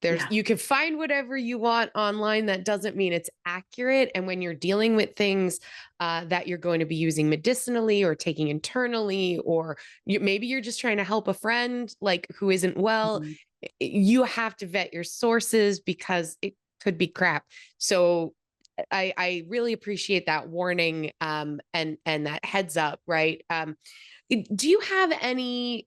Yeah. You can find whatever you want online. That doesn't mean it's accurate. And when you're dealing with things that you're going to be using medicinally or taking internally, or maybe you're just trying to help a friend like who isn't well, Mhm. you have to vet your sources because it could be crap. So I really appreciate that warning and that heads up, right? Do you have any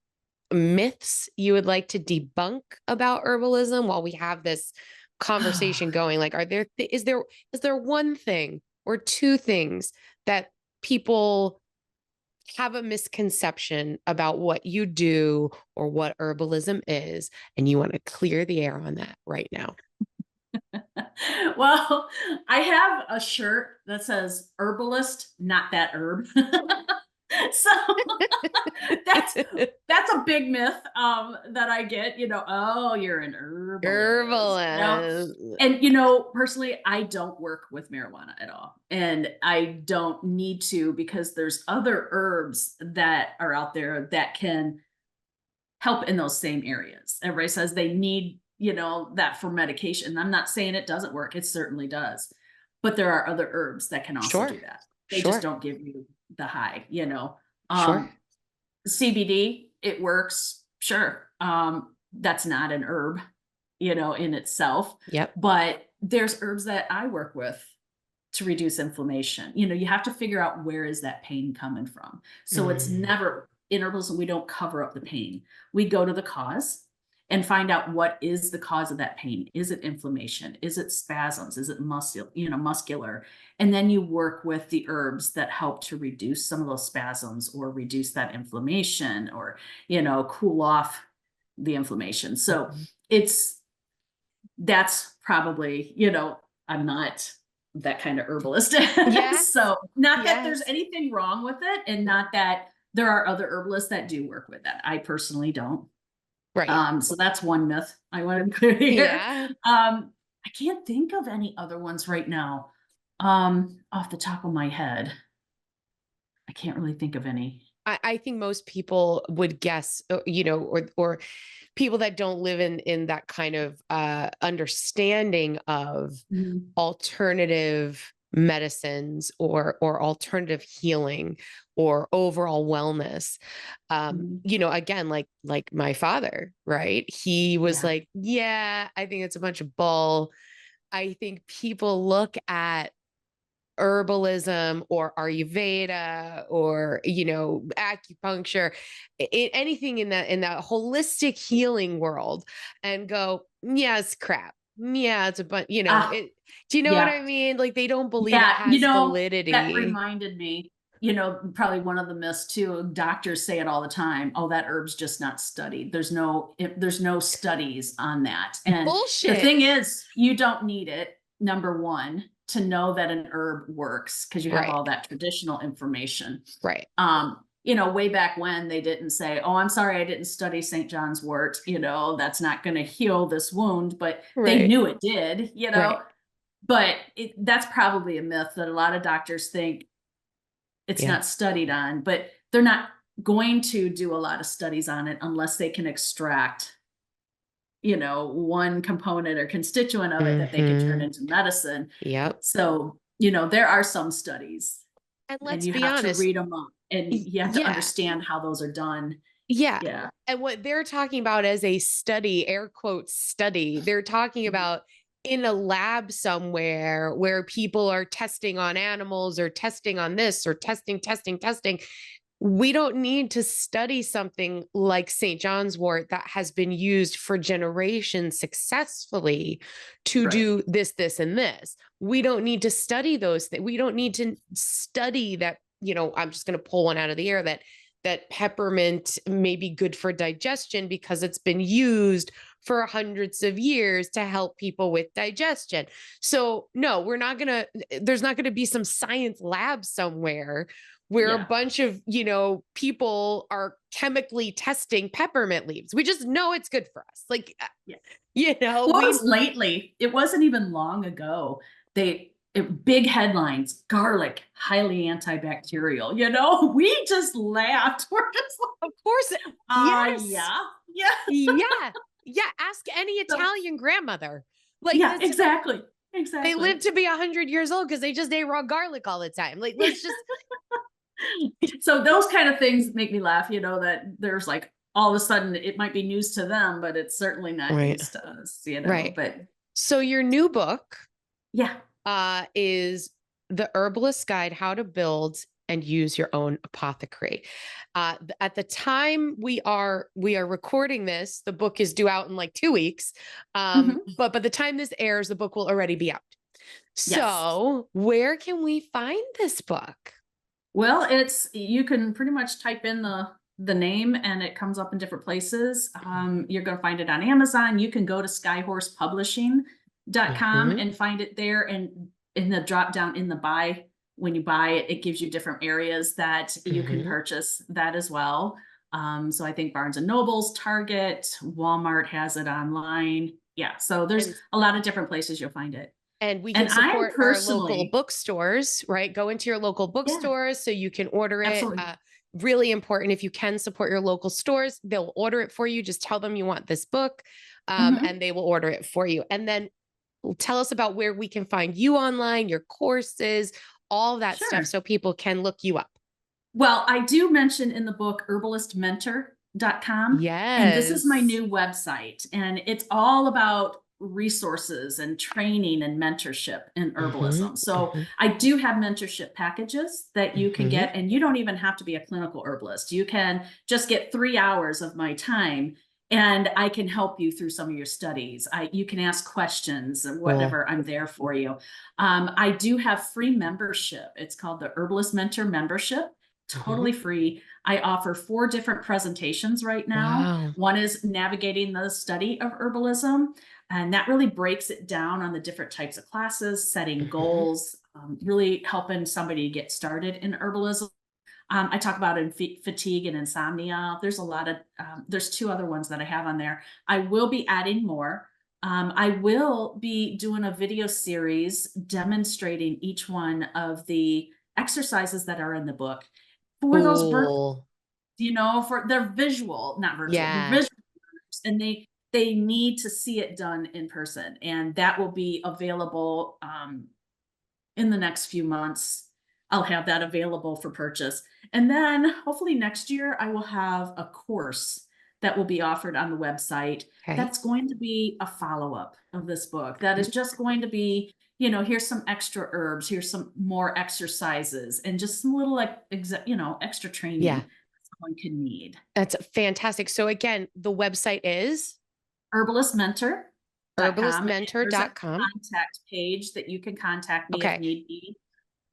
myths you would like to debunk about herbalism while we have this conversation going? Like, is there one thing or two things that people have a misconception about what you do or what herbalism is, and you want to clear the air on that right now? Well, I have a shirt that says herbalist, not that herb. So that's that's a big myth that I get, oh, you're an herbalist, Herbalist. and personally, I don't work with marijuana at all, and I don't need to, because there's other herbs that are out there that can help in those same areas. Everybody says they need, that for medication. I'm not saying it doesn't work. It certainly does. But there are other herbs that can also Sure. do that. They just Sure. don't give you the high. Sure. Um, CBD, it works. Sure. That's not an herb, in itself, Yep. but there's herbs that I work with to reduce inflammation. You have to figure out, where is that pain coming from? So it's Mm. never, in herbalism, we don't cover up the pain. We go to the cause and find out, what is the cause of that pain? Is it inflammation? Is it spasms? Is it muscular? And then you work with the herbs that help to reduce some of those spasms or reduce that inflammation, or, cool off the inflammation. So Mhm. it's, that's probably, I'm not that kind of herbalist. Yes. So not that there's Yes. anything wrong with it, and not that there are other herbalists that do work with that. I personally don't. Right. So that's one myth I want to clear here. Yeah. I can't think of any other ones right now. Off the top of my head, I can't really think of any. I think most people would guess, or people that don't live in that kind of understanding of Mhm. alternative medicines or alternative healing or overall wellness. Mhm. Again, like my father, right? He was Yeah. like, yeah, I think it's a bunch of bull. I think people look at herbalism or Ayurveda or acupuncture, anything in that holistic healing world, and go, yeah, it's crap. Yeah, it's a bunch. Ah, It. Do you know what yeah. I mean? Like they don't believe it Yeah, has that validity. reminded me, probably one of the myths too. Doctors say it all the time. Oh, that herb's just not studied. There's no studies on that. And the Bullshit. thing is, you don't need it, number one, to know that an herb works, because you have Right. all that traditional information. Right. Way back when, they didn't say, "Oh, I'm sorry, I didn't study St. John's wort, that's not going to heal this wound," but they Right. knew it did. Right. But that's probably a myth that a lot of doctors think it's Yeah. not studied on, but they're not going to do a lot of studies on it unless they can extract, one component or constituent of it that they can turn Hmm. into medicine. Yep. So, there are some studies, And and let's you be have to honest. read them up, and you have to Yeah. understand how those are done Yeah. Yeah. And what they're talking about as a study, air quotes study, they're talking Mhm. about in a lab somewhere where people are testing on animals or testing on this or testing. We don't need to study something like St. John's wort that has been used for generations successfully to Right. do this, and this. We don't need to study those things. We don't need to study that, I'm just going to pull one out of the air that peppermint may be good for digestion because it's been used for hundreds of years to help people with digestion. So no, there's not going to be some science lab somewhere where a Yeah. bunch of, people are chemically testing peppermint leaves. We just know it's good for us. Like, Yeah. Well, it we was lately, it wasn't even long ago. Big headlines, garlic, highly antibacterial. We just laughed. We're just of course, like, yes. yeah, yeah. Yeah. Yeah. Ask any So, Italian grandmother. Like yeah, this, exactly. they Exactly. live to be 100 years old because they just ate raw garlic all the time. Like, let's just, So those kind of things make me laugh, that there's like all of a sudden it might be news to them, but it's certainly not right. news to us, Right. but So your new book yeah. is The Herbalist Guide: How to Build and Use Your Own Apothecary. At the time we are recording this, the book is due out in like 2 weeks. Mhm. But by the time this airs, the book will already be out. Yes. So where can we find this book? Well, you can pretty much type in the name and it comes up in different places. You're going to find it on Amazon. You can go to skyhorsepublishing.com Mhm. and find it there. And in the drop down in the buy, when you buy it, it gives you different areas that you can Mhm. purchase that as well. So I think Barnes and Nobles, Target, Walmart has it online. Yeah. So there's And a lot of different places you'll find it. we And can I support our local personally, bookstores, right? Go into your local yeah, bookstores so you can order it. absolutely. Really important. If you can support your local stores, they'll order it for you. Just tell them you want this book, Mhm. and they will order it for you. And then tell us about where we can find you online, your courses, all that stuff, Sure. so people can look you up. Well, I do mention in the book herbalistmentor.com, and this is my Yes. new website, and it's all about resources and training and mentorship in Hmm. herbalism. So Hmm. I do have mentorship packages that you can Hmm. get, and you don't even have to be a clinical herbalist. You can just get 3 hours of my time and I can help you through some of your studies. You can ask questions and Cool. whatever. I'm there for you. I do have free membership. It's called the Herbalist Mentor Membership, Hmm. totally free. I offer 4 different presentations right now. Wow. One is navigating the study of herbalism, and that really breaks it down on the different types of classes, setting Hmm. goals, really helping somebody get started in herbalism. I talk about fatigue and insomnia. There's a lot of, there's 2 other ones that I have on there. I will be adding more. I will be doing a video series demonstrating each one of the exercises that are in the book for those birth, Cool. for their visual, not virtual, the Yeah. visual, and they need to see it done in person, and that will be available in the next few months. I'll have that available for purchase. And then hopefully next year, I will have a course that will be offered on the website. Okay. That's going to be a follow up of this book. That is just going to be, here's some extra herbs, here's some more exercises, and just some little like, extra Yeah. training someone can need. That's fantastic. So again, the website is Herbalistmentor.com. And there's a herbalistmentor.com. contact page that you can contact me if Okay. need be.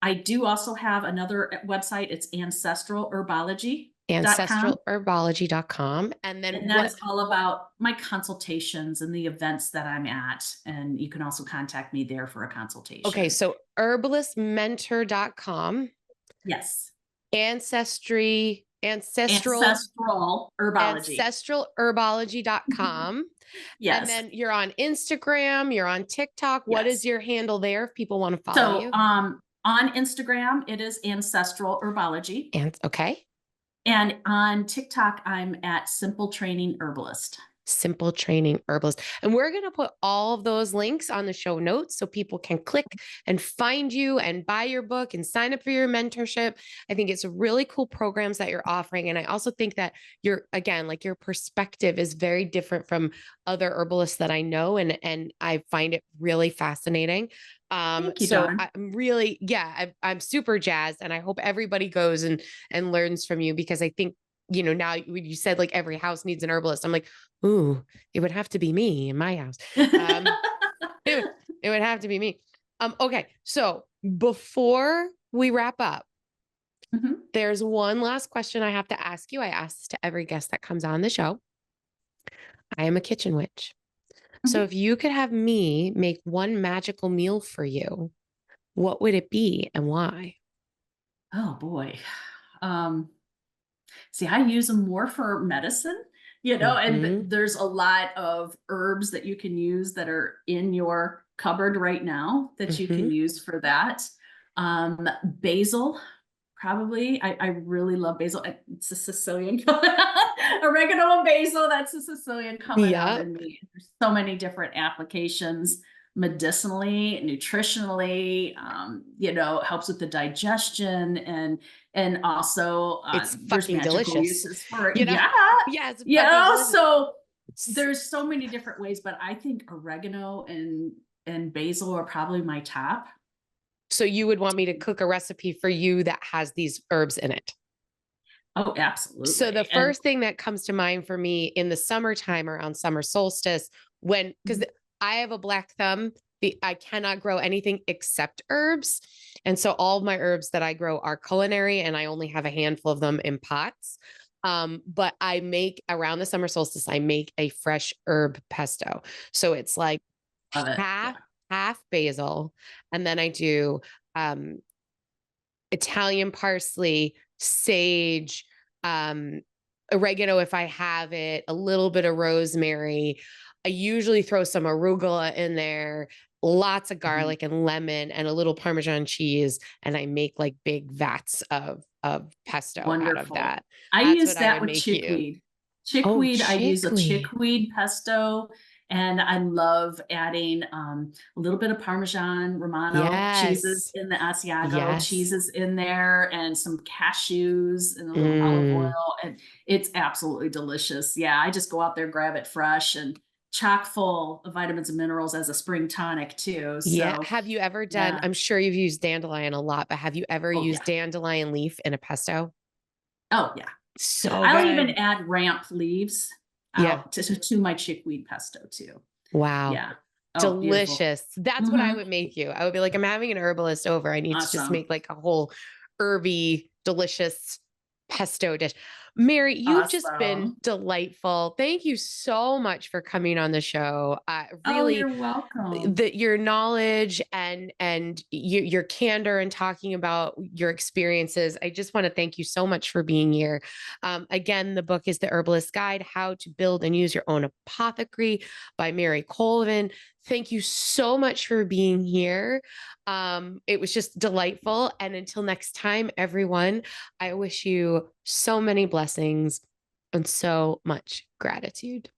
I do also have another website. It's ancestralherbology.com. Ancestralherbology.com. And then And that what? is all about my consultations and the events that I'm at. And you can also contact me there for a Okay. consultation. So herbalistmentor.com, Yes. ancestry, ancestral, Ancestral Herbology. ancestralherbology.com. And Yes. then you're on Instagram, you're on TikTok. What is Yes. your handle there if people want to follow So you? on Instagram, it is Ancestral Herbology. And okay. And on TikTok, I'm at Simple Training Herbalist. Simple Training Herbalist. And we're going to put all of those links on the show notes so people can click and find you and buy your book and sign up for your mentorship. I think it's really cool programs that you're offering. And I also think that again, like your perspective is very different from other herbalists that I know. And I find it really fascinating. Thank you, So Dawn. I'm really, yeah, I'm super jazzed, and I hope everybody goes and learns from you, because I think, now you said like every house needs an herbalist. I'm like, ooh, it would have to be me in my house. It would have to be me. Okay. So before we wrap up, Mhm. there's one last question I have to ask you. I ask this to every guest that comes on the show. I am a kitchen witch. So Mhm. if you could have me make one magical meal for you, what would it be and why? Oh boy. Um, See, I use them more for medicine, and Mm-hmm. there's a lot of herbs that you can use that are in your cupboard right now that you Mm-hmm. can use for that. Basil, probably. I really love basil. It's a Sicilian oregano and basil. That's a Sicilian coming out Yep. in me. There's so many different applications medicinally, nutritionally. It helps with the digestion and also It's there's fucking magical delicious. uses for it. You know? Yeah, Yeah, it's fucking delicious. So there's so many different ways, but I think oregano and basil are probably my top. So you would want me to cook a recipe for you that has these herbs in it? Oh, So the absolutely. And first thing that comes to mind for me in the summertime, around summer solstice, because mhm, I have a black thumb, I cannot grow anything except herbs. And so all of my herbs that I grow are culinary, and I only have a handful of them in pots. But I make, around the summer solstice, I make a fresh herb pesto. So it's like love it. half, Yeah. half basil. And then I do um, Italian parsley, sage, um, oregano if I have it, a little bit of rosemary. I usually throw some arugula in there, lots of Mhm. garlic and lemon, and a little Parmesan cheese, and I make like big vats of pesto out of Wonderful. that. I That's what use I that would with make you. chickweed. Oh, Chickweed, I use a chickweed. chickweed pesto, and I love adding a little bit of Parmesan Romano cheeses Yes. in the Asiago Yes. cheeses in there, and some cashews and a little olive Mm. oil, and it's absolutely delicious. Yeah, I just go out there, grab it fresh, and chock full of vitamins and minerals as a spring tonic too. Yeah. So Have you ever done, yeah. I'm sure you've used dandelion a lot, but have you ever Oh used yeah. dandelion leaf in a pesto? Oh yeah. So I'll even good. add ramp leaves Yeah. out to my chickweed pesto too. Wow. Yeah. Oh, beautiful. Delicious. That's what I Mhm. would make you. I would be like, I'm having an herbalist over. I need to just Awesome. make like a whole herby, delicious pesto dish. Mary, you've just been Awesome. delightful. Thank you so much for coming on the show. Oh, Really, you're welcome. your knowledge and your candor and talking about your experiences. I just want to thank you so much for being here. Again, the book is The Herbalist Guide: How to Build and Use Your Own Apothecary by Mary Colvin. Thank you so much for being here. It was just delightful. And until next time, everyone, I wish you so many blessings and so much gratitude.